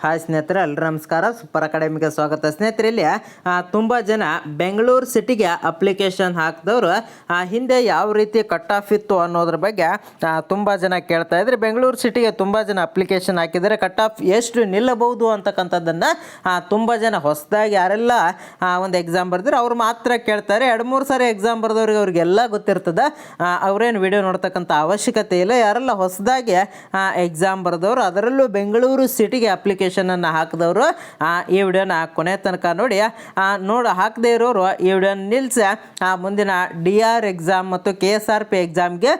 Hi ಸ್ನೇಹಿತರೆ, ಎಲ್ಲರೂ ನಮಸ್ಕಾರ. ಸೂಪರ್ ಅಕಾಡೆಮಿಗೆ ಸ್ವಾಗತ. ಸ್ನೇಹಿತರೆ, ಇಲ್ಲಿ ತುಂಬ ಜನ ಬೆಂಗಳೂರು ಸಿಟಿಗೆ ಅಪ್ಲಿಕೇಶನ್ ಹಾಕಿದವರು ಹಿಂದೆ ಯಾವ ರೀತಿ ಕಟ್ ಆಫ್ ಇತ್ತು ಅನ್ನೋದ್ರ ಬಗ್ಗೆ ತುಂಬ ಜನ ಕೇಳ್ತಾ ಇದ್ದಾರೆ. ಬೆಂಗಳೂರು ಸಿಟಿಗೆ ತುಂಬ ಜನ ಅಪ್ಲಿಕೇಶನ್ ಹಾಕಿದರೆ ಕಟ್ ಆಫ್ ಎಷ್ಟು ನಿಲ್ಲಬಹುದು ಅಂತಕ್ಕಂಥದ್ದನ್ನು ತುಂಬ ಜನ ಹೊಸದಾಗಿ ಯಾರೆಲ್ಲ ಒಂದು ಎಕ್ಸಾಮ್ ಬರೆದ್ರೆ ಅವ್ರು ಮಾತ್ರ ಕೇಳ್ತಾರೆ. 2-3 ಸಾರಿ ಎಕ್ಸಾಮ್ ಬರೆದವ್ರಿಗೆ ಅವ್ರಿಗೆಲ್ಲ ಗೊತ್ತಿರ್ತದೆ. ಅವರೇನು ವಿಡಿಯೋ ನೋಡ್ತಕ್ಕಂಥ ಅವಶ್ಯಕತೆ ಇಲ್ಲ. ಯಾರೆಲ್ಲ ಹೊಸದಾಗಿ ಎಕ್ಸಾಮ್ ಬರೆದವರು, ಅದರಲ್ಲೂ ಬೆಂಗಳೂರು ಸಿಟಿಗೆ ಅಪ್ಲಿಕೇಶನ್ ಅನ್ನು ಹಾಕಿದವರು ಈ ವಿಡಿಯೋನ ಕೊನೆ ತನಕ ನೋಡಿ. ಹಾಕದೇ ಇರೋರು ಈ ವಿಡಿಯೋನ ನಿಲ್ಲಿಸಿ ಮುಂದಿನ DR ಎಕ್ಸಾಮ್ ಮತ್ತು KSRP ಎಕ್ಸಾಮ್ಗೆ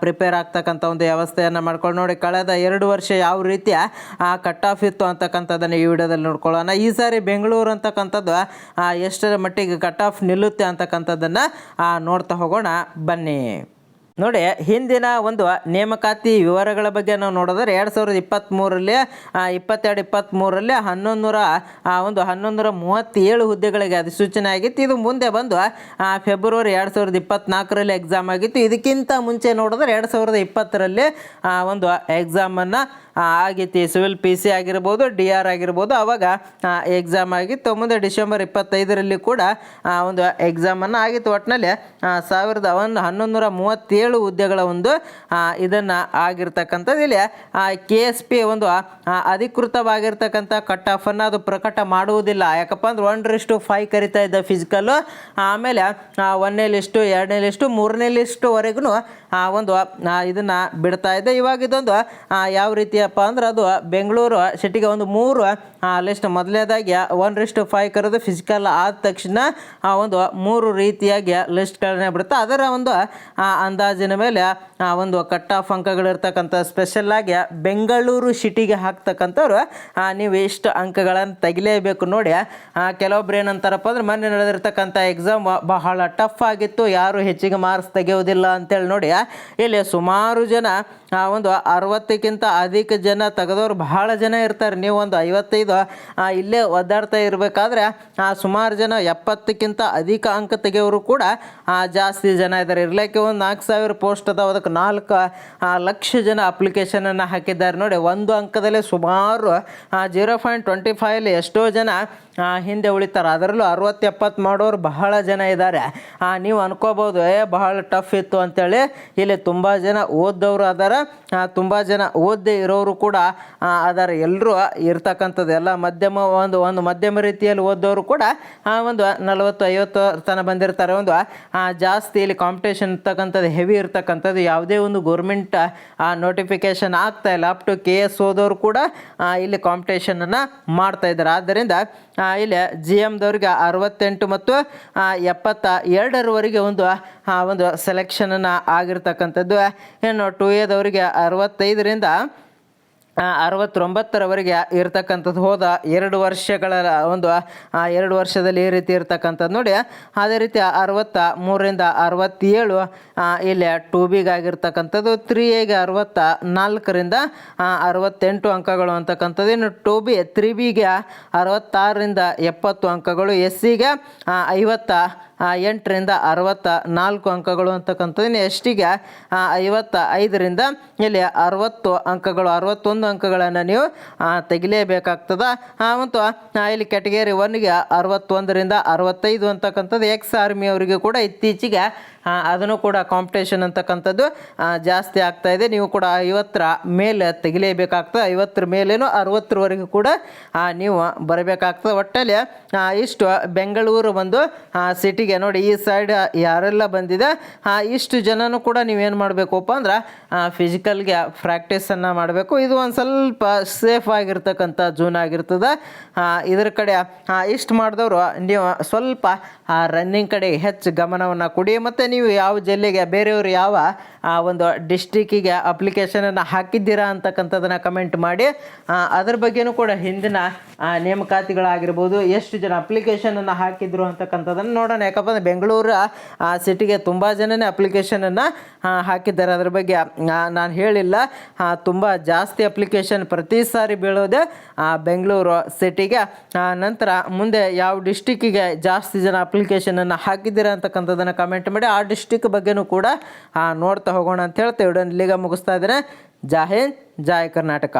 ಪ್ರಿಪೇರ್ ಆಗ್ತಕ್ಕಂಥ ಒಂದು ವ್ಯವಸ್ಥೆಯನ್ನು ಮಾಡ್ಕೊಂಡು ನೋಡಿ. ಕಳೆದ 2 ವರ್ಷ ಯಾವ ರೀತಿಯ ಕಟ್ ಆಫ್ ಇತ್ತು ಅಂತಕ್ಕಂಥದ್ದನ್ನು ಈ ವಿಡಿಯೋದಲ್ಲಿ ನೋಡ್ಕೊಳ್ಳೋಣ. ಈ ಸಾರಿ ಬೆಂಗಳೂರು ಅಂತಕ್ಕಂಥದ್ದು ಎಷ್ಟರ ಮಟ್ಟಿಗೆ ಕಟ್ ಆಫ್ ನಿಲ್ಲುತ್ತೆ ಅಂತಕ್ಕಂಥದ್ದನ್ನು ನೋಡ್ತಾ ಹೋಗೋಣ ಬನ್ನಿ. ನೋಡಿ, ಹಿಂದಿನ ಒಂದು ನೇಮಕಾತಿ ವಿವರಗಳ ಬಗ್ಗೆ ನಾವು ನೋಡಿದ್ರೆ 2023ರಲ್ಲಿ 22-23ರಲ್ಲಿ 1137 ಹುದ್ದೆಗಳಿಗೆ ಅಧಿಸೂಚನೆ ಆಗಿತ್ತು. ಇದು ಮುಂದೆ ಬಂದು ಫೆಬ್ರವರಿ 2024ರಲ್ಲಿ ಎಕ್ಸಾಮ್ ಆಗಿತ್ತು. ಇದಕ್ಕಿಂತ ಮುಂಚೆ ನೋಡಿದ್ರೆ 2020ರಲ್ಲಿ ಒಂದು ಎಕ್ಸಾಮನ್ನು ಆಗಿತ್ತು. ಸಿವಿಲ್ PC ಆಗಿರ್ಬೋದು, DR ಆಗಿರ್ಬೋದು, ಆವಾಗ ಎಕ್ಸಾಮ್ ಆಗಿತ್ತು. ಮುಂದೆ ಡಿಸೆಂಬರ್ 25ರಲ್ಲಿ ಕೂಡ ಒಂದು ಎಕ್ಸಾಮನ್ನು ಆಗಿತ್ತು. ಒಟ್ಟಿನಲ್ಲಿ 1137 ಹುದ್ದೆಗಳ ಒಂದು ಇದನ್ನು ಆಗಿರ್ತಕ್ಕಂಥದ್ದು. ಇಲ್ಲಿ KSP ಒಂದು ಅಧಿಕೃತವಾಗಿರ್ತಕ್ಕಂಥ ಕಟ್ ಆಫನ್ನು ಅದು ಪ್ರಕಟ ಮಾಡುವುದಿಲ್ಲ. ಯಾಕಪ್ಪ ಅಂದ್ರೆ 1:5 ಕರಿತಾ ಇದ್ದ ಫಿಸಿಕಲ್ಲು, ಆಮೇಲೆ 1ನೇ ಲಿಸ್ಟು, 2ನೇ ಲಿಸ್ಟು, 3ನೇ ಲಿಸ್ಟುವರೆಗೂ ಒಂದು ಇದನ್ನು ಬಿಡ್ತಾ ಇದ್ದೆ. ಇವಾಗ ಇದೊಂದು ಯಾವ ರೀತಿಯಪ್ಪ ಅಂದ್ರೆ ಅದು ಬೆಂಗಳೂರು ಸಿಟಿಗೆ ಒಂದು 3 ಲಿಸ್ಟ್. ಮೊದಲನೇದಾಗಿ 1:5 ಕರೆದು ಫಿಸಿಕಲ್ ಆದ ತಕ್ಷಣ ಒಂದು 3 ರೀತಿಯಾಗಿ ಲಿಸ್ಟ್ಗಳನ್ನೇ ಬಿಡುತ್ತೆ. ಅದರ ಒಂದು ಅಂದಾಜಿನ ಮೇಲೆ ಒಂದು ಕಟ್ ಆಫ್ ಅಂಕಗಳಿರ್ತಕ್ಕಂಥ ಸ್ಪೆಷಲ್ಲಾಗಿ ಬೆಂಗಳೂರು ಸಿಟಿಗೆ ಹಾಕ್ತಕ್ಕಂಥವ್ರು ನೀವು ಇಷ್ಟು ಅಂಕಗಳನ್ನು ತೆಗಿಲೇಬೇಕು. ನೋಡಿ, ಕೆಲವೊಬ್ರು ಏನಂತಾರಪ್ಪ ಅಂದ್ರೆ ಮೊನ್ನೆ ನಡೆದಿರ್ತಕ್ಕಂಥ ಎಕ್ಸಾಮ್ ಬಹಳ ಟಫ್ ಆಗಿತ್ತು, ಯಾರು ಹೆಚ್ಚಿಗೆ ಮಾರ್ಕ್ಸ್ ತೆಗೆಯೋದಿಲ್ಲ ಅಂತೇಳಿ. ನೋಡಿ, ಇಲ್ಲಿ ಸುಮಾರು ಜನ ಒಂದು 60ಕ್ಕಿಂತ ಅಧಿಕ ಜನ ತೆಗೆದವ್ರು ಬಹಳ ಜನ ಇರ್ತಾರೆ. ನೀವು ಒಂದು 55 ಇಲ್ಲೇ ಒದ್ದಾಡ್ತಾ ಇರಬೇಕಾದ್ರೆ ಸುಮಾರು ಜನ 70ಕ್ಕಿಂತ ಅಧಿಕ ಅಂಕ ತೆಗೆಯೋರು ಕೂಡ ಜಾಸ್ತಿ ಜನ ಇದ್ದಾರೆ. ಇರ್ಲಿಕ್ಕೆ ಒಂದು 4000 ಪೋಸ್ಟ್ ಅದಾವ, ಅದಕ್ಕೆ 4 ಲಕ್ಷ ಜನ ಅಪ್ಲಿಕೇಶನನ್ನು ಹಾಕಿದ್ದಾರೆ. ನೋಡಿ, ಒಂದು ಅಂಕದಲ್ಲೇ ಸುಮಾರು 0.25 ಎಷ್ಟೋ ಜನ ಹಿಂದೆ ಉಳಿತಾರೆ. ಅದರಲ್ಲೂ 60-70 ಮಾಡೋರು ಬಹಳ ಜನ ಇದ್ದಾರೆ. ನೀವು ಅನ್ಕೋಬೋದು ಬಹಳ ಟಫ್ ಇತ್ತು ಅಂತೇಳಿ. ಇಲ್ಲಿ ತುಂಬ ಜನ ಓದ್ದವರು ಅದಾರ, ತುಂಬ ಜನ ಓದದೇ ಇರೋರು ಕೂಡ ಅದಾರ. ಎಲ್ಲರೂ ಇರ್ತಕ್ಕಂಥದ್ದು ಎಲ್ಲ ಮಧ್ಯಮ ಒಂದು ಮಧ್ಯಮ ರೀತಿಯಲ್ಲಿ ಓದೋರು ಕೂಡ ಒಂದು 40-50 ತನಕ ಬಂದಿರ್ತಾರೆ. ಒಂದು ಜಾಸ್ತಿ ಇಲ್ಲಿ ಕಾಂಪಿಟೇಷನ್ ಇರ್ತಕ್ಕಂಥದ್ದು ಹೆವಿ ಇರ್ತಕ್ಕಂಥದ್ದು. ಯಾವುದೇ ಒಂದು ಗೌರ್ಮೆಂಟ್ ನೋಟಿಫಿಕೇಷನ್ ಆಗ್ತಾ ಇಲ್ಲ. ಅಪ್ ಟು KS ಓದೋರು ಕೂಡ ಇಲ್ಲಿ ಕಾಂಪಿಟೇಷನನ್ನು ಮಾಡ್ತಾ ಇದ್ದಾರೆ. ಆದ್ದರಿಂದ ಇಲ್ಲಿ GMದವ್ರಿಗೆ 68 ಮತ್ತು 72ರವರೆಗೆ ಒಂದು ಸೆಲೆಕ್ಷನನ್ನು ಆಗಿರ್ತಕ್ಕಂಥದ್ದು. ಇನ್ನು 2Aದವರಿಗೆ 65ರಿಂದ 69ರವರೆಗೆ ಇರ್ತಕ್ಕಂಥದ್ದು. ಹೋದ 2 ವರ್ಷಗಳ ಒಂದು 2 ವರ್ಷದಲ್ಲಿ ಈ ರೀತಿ ಇರ್ತಕ್ಕಂಥದ್ದು. ನೋಡಿ, ಅದೇ ರೀತಿ 63ರಿಂದ 67 ಇಲ್ಲಿ 2Bಗಾಗಿರ್ತಕ್ಕಂಥದ್ದು. 3Aಗೆ 64ರಿಂದ 68 ಅಂಕಗಳು ಅಂತಕ್ಕಂಥದ್ದು. ಇನ್ನು 2B 3Bಗೆ 66ರಿಂದ 70 ಅಂಕಗಳು. SCಗೆ 58ರಿಂದ 64 ಅಂಕಗಳು ಅಂತಕ್ಕಂಥದ್ದು. ಇನ್ನು STಗೆ 55ರಿಂದ ಇಲ್ಲಿ 60 ಅಂಕಗಳು, 61 ಅಂಕಗಳನ್ನು ನೀವು ತೆಗಿಲೇಬೇಕಾಗ್ತದೆ. ಮತ್ತು ಇಲ್ಲಿ ಕ್ಯಾಟಗರಿ 1ಗೆ 61ರಿಂದ 65 ಅಂತಕ್ಕಂಥದ್ದು. ಎಕ್ಸ್ ಆರ್ಮಿ ಅವರಿಗೆ ಕೂಡ ಇತ್ತೀಚೆಗೆ ಅದನ್ನು ಕೂಡ ಕಾಂಪಿಟೇಷನ್ ಅಂತಕ್ಕಂಥದ್ದು ಜಾಸ್ತಿ ಆಗ್ತಾಯಿದೆ. ನೀವು ಕೂಡ 50ರ ಮೇಲೆ ತೆಗಿಲೇಬೇಕಾಗ್ತದೆ. 50ರ ಮೇಲೇನು 60ರವರೆಗೂ ಕೂಡ ನೀವು ಬರಬೇಕಾಗ್ತದೆ. ಒಟ್ಟಲ್ಲಿ ಇಷ್ಟು ಬೆಂಗಳೂರು ಒಂದು ಸಿಟಿಗೆ. ನೋಡಿ, ಈ ಸೈಡ್ ಯಾರೆಲ್ಲ ಬಂದಿದೆ ಇಷ್ಟು ಜನನೂ ಕೂಡ ನೀವೇನು ಮಾಡಬೇಕಪ್ಪ ಅಂದ್ರೆ ಫಿಸಿಕಲ್ಗೆ ಪ್ರಾಕ್ಟೀಸನ್ನು ಮಾಡಬೇಕು. ಇದು ಒಂದು ಸ್ವಲ್ಪ ಸೇಫ್ ಆಗಿರ್ತಕ್ಕಂಥ ಜೂನ್ ಆಗಿರ್ತದೆ. ಇದರ ಕಡೆ ಇಷ್ಟು ಮಾಡಿದವರು ನೀವು ಸ್ವಲ್ಪ ರನ್ನಿಂಗ್ ಕಡೆ ಹೆಚ್ಚು ಗಮನವನ್ನು ಕೊಡಿ. ಮತ್ತು ನೀವು ಯಾವ ಜಿಲ್ಲೆಗೆ, ಬೇರೆಯವರು ಯಾವ ಒಂದು ಡಿಸ್ಟ್ರಿಕ್ಕಿಗೆ ಅಪ್ಲಿಕೇಶನನ್ನು ಹಾಕಿದ್ದೀರಾ ಅಂತಕ್ಕಂಥದ್ದನ್ನು ಕಮೆಂಟ್ ಮಾಡಿ. ಅದ್ರ ಬಗ್ಗೆಯೂ ಕೂಡ ಹಿಂದಿನ ನೇಮಕಾತಿಗಳಾಗಿರ್ಬೋದು, ಎಷ್ಟು ಜನ ಅಪ್ಲಿಕೇಶನನ್ನು ಹಾಕಿದ್ರು ಅಂತಕ್ಕಂಥದ್ದನ್ನು ನೋಡೋಣ. ಯಾಕಪ್ಪ ಅಂದರೆ ಬೆಂಗಳೂರು ಸಿಟಿಗೆ ತುಂಬ ಜನನೇ ಅಪ್ಲಿಕೇಶನನ್ನು ಹಾಕಿದ್ದಾರೆ. ಅದ್ರ ಬಗ್ಗೆ ನಾನು ಹೇಳಿಲ್ಲ. ತುಂಬ ಜಾಸ್ತಿ ಅಪ್ಲಿಕೇಶನ್ ಪ್ರತಿ ಸಾರಿ ಬೀಳೋದೆ ಬೆಂಗಳೂರು ಸಿಟಿಗೆ. ನಂತರ ಮುಂದೆ ಯಾವ ಡಿಸ್ಟಿಕ್ಕಿಗೆ ಜಾಸ್ತಿ ಜನ ಅಪ್ಲಿಕೇಶನನ್ನು ಹಾಕಿದ್ದೀರಾ ಅಂತಕ್ಕಂಥದ್ದನ್ನು ಕಮೆಂಟ್ ಮಾಡಿ. ಆ ಡಿಸ್ಟಿಕ್ ಬಗ್ಗೆನೂ ಕೂಡ ನೋಡ್ತಾ ಹೋಗೋಣ ಅಂತ ಹೇಳ್ತೇವೆ. ಇಲ್ಲಿಗೆ ಮುಗಿಸ್ತಾ ಇದ್ದೇನೆ. ಜೈ ಹಿಂದ್, ಜೈ ಕರ್ನಾಟಕ.